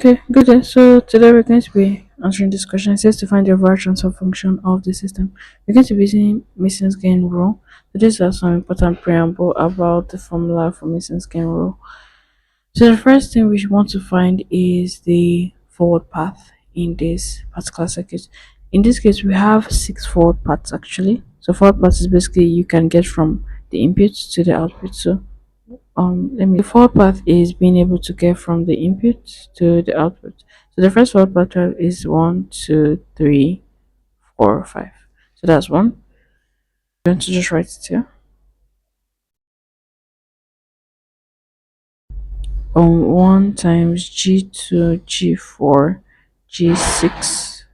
Okay, good day. So today we're going to be answering this question. It says to find the overall transfer function of the system. We're going to be using Mason's gain rule. So these are some important preamble about the formula for Mason's gain rule. So the first thing we want to find is the forward path in this particular circuit. In this case, we have six forward paths actually. So forward path is basically you can get from the input to the output. So let me the forward path is being able to get from the input to the output. So the first forward path is 1, 2, 3, 4, 5. So that's one. I'm going to just write it here. 1 times G2 G4 G6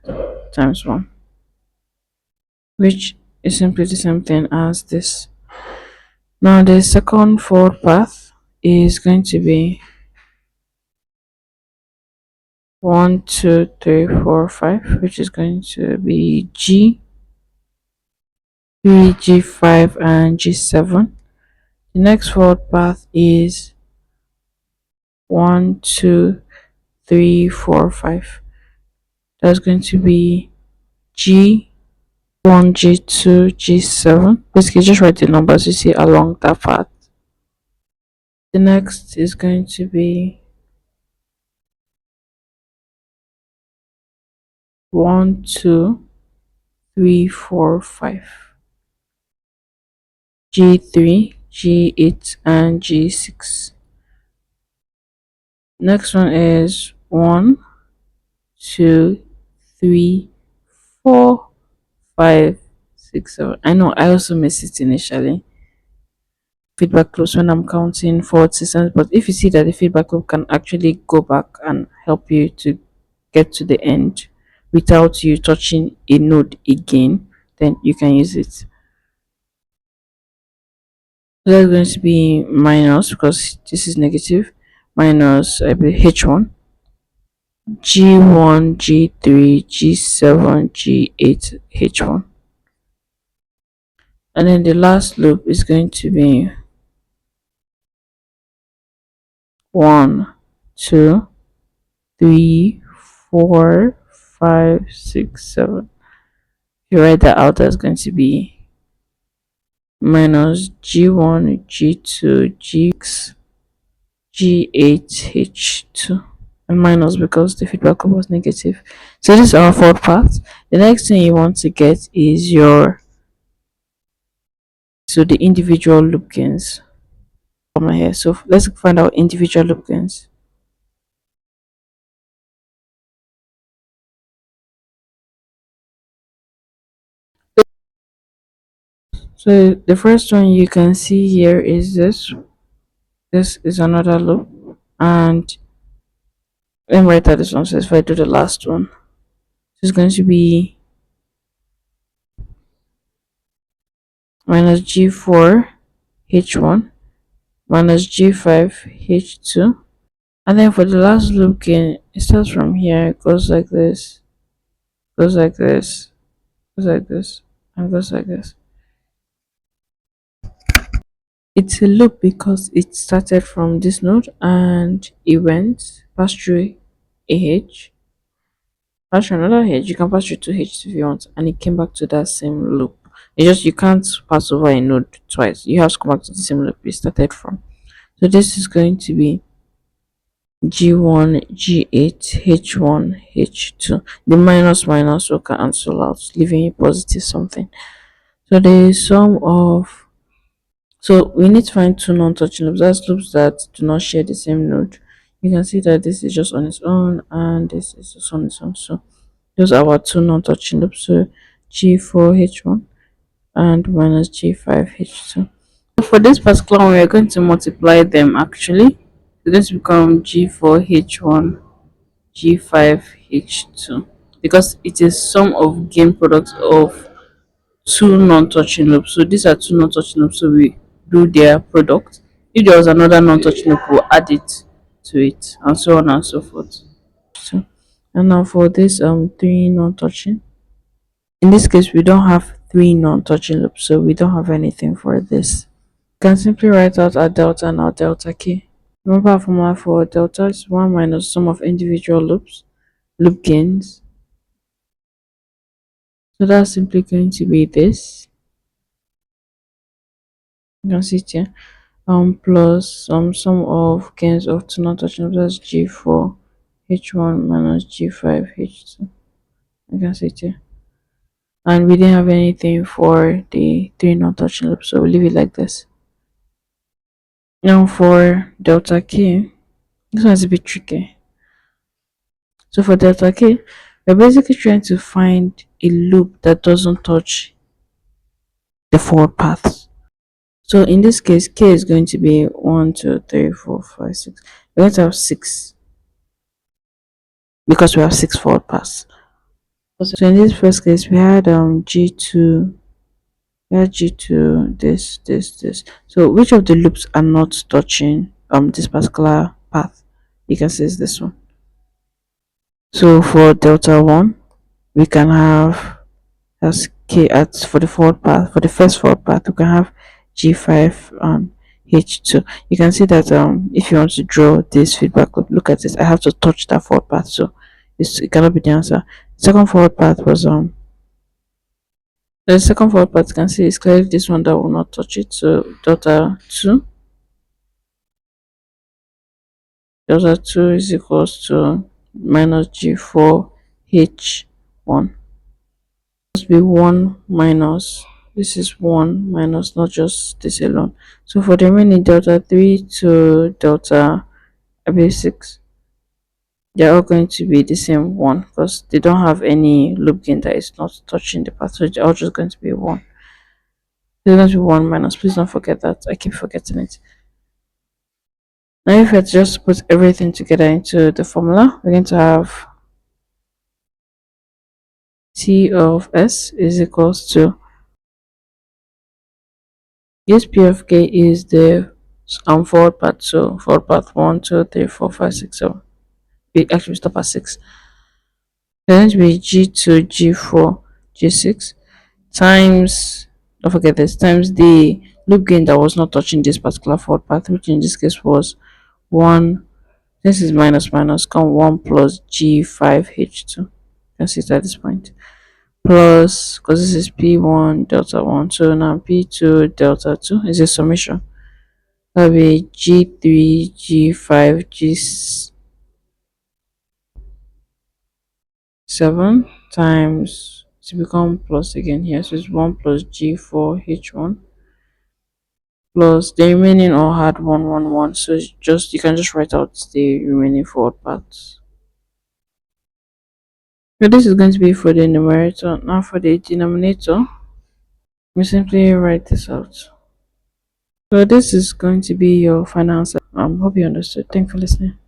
times 1, which is simply the same thing as this. Now the second forward path is going to be 1, 2, 3, 4, 5, which is going to be G3, G5, and G7. The next forward path is 1, 2, 3, 4, 5. That's going to be G1, G2, G7. Basically, just write the numbers you see along that path. The next is going to be 1, 2, 3, 4, 5. G3, G8, and G6. Next one is 1, 2, 3, 4, 5, 6, 7. I know I also miss it initially. Feedback loops when I'm counting forward systems, but if you see that the feedback loop can actually go back and help you to get to the end without you touching a node again, then you can use it. So that's going to be minus because this is negative minus I believe H1, G1, G3, G7, G8, H1. And then the last loop is going to be 1, 2, 3, 4, 5, 6, 7. If you write that out, that's going to be minus G1, G2, G6, G8, H2. And minus because the feedback loop was negative. So this is our fourth path. The next thing you want to get is the individual loop gains from here. So let's find out individual loop gains. So the first one you can see here is this. This is another loop, and let me write out this one. So if I do the last one, it's going to be minus G4 H1 minus G5 H2, and then for the last loop gain, it starts from here. It goes like this, goes like this, goes like this, and goes like this. It's a loop because it started from this node and it went passed through a H, passed through another H. You can pass through two H if you want, and it came back to that same loop. It's just you can't pass over a node twice. You have to come back to the same loop you started from. So this is going to be G1, G8, H1, H2. The minus minus will cancel out, leaving a positive something. So the sum of So we need to find two non-touching loops. That's loops that do not share the same node. You can see that this is just on its own and this is just on its own. So those are our two non-touching loops. So G4H1 and minus G5H2. For this particular one, we are going to multiply them actually. So this become G4H1, G5H2 because it is sum of gain products of two non-touching loops. So these are two non-touching loops. So we do their product. If there was another non-touching loop, we'll add it to it, and so on and so forth. So, and now for this three non-touching. In this case, we don't have three non-touching loops, so we don't have anything for this. You can simply write out our delta and our delta k. Remember our formula for delta is 1 minus sum of individual loop gains. So that's simply going to be this. You can see it here. Plus sum of gains of two non-touching plus G4 H1 minus G5 H2. You can see it here. And we didn't have anything for the three non-touching loops, so we'll leave it like this. Now for delta K, this one's a bit tricky. So for delta K, we're basically trying to find a loop that doesn't touch the forward paths. So in this case, K is going to be 1, 2, 3, 4, 5, 6. We're going to have 6 because we have 6 forward paths. So in this first case, we had G2, this. So which of the loops are not touching this particular path? You can see it's this one. So for delta 1, we can have as k at for the forward path, for the first forward path we can have G5 and H2. You can see that if you want to draw this feedback look at this, I have to touch that forward path, so it cannot be the answer. Second forward path was the second forward path, you can see is clearly this one that will not touch it, so delta 2 is equals to minus G4 H1. Must be 1 minus, this is 1 minus, not just this alone. So for the remaining delta 3 to delta 6, they're all going to be the same 1 because they don't have any loop gain that is not touching the path, so they're all just going to be 1. They're going to be 1 minus, please don't forget that, I keep forgetting it. Now if I just put everything together into the formula, we're going to have T of S is equals to, this P of K is the forward path, so forward path 1, 2, 3, 4, 5, 6, 7. We actually stop at 6. Then it will be G2, G4, G6 times, don't forget this, times the loop gain that was not touching this particular forward path, which in this case was 1. This is minus minus, come 1 plus G5H2. You can see it at this point. Plus, because this is P1 delta 1, so now P2 delta 2 is a summation. That'll be G3, G5, G7 times, to become plus again here, so it's 1 plus G4 H1 plus the remaining all had 1, 1, 1, so it's just, you can just write out the remaining forward parts. So this is going to be for the numerator. Now for the denominator, we simply write this out. So this is going to be your final answer. Hope you understood. Thanks for listening.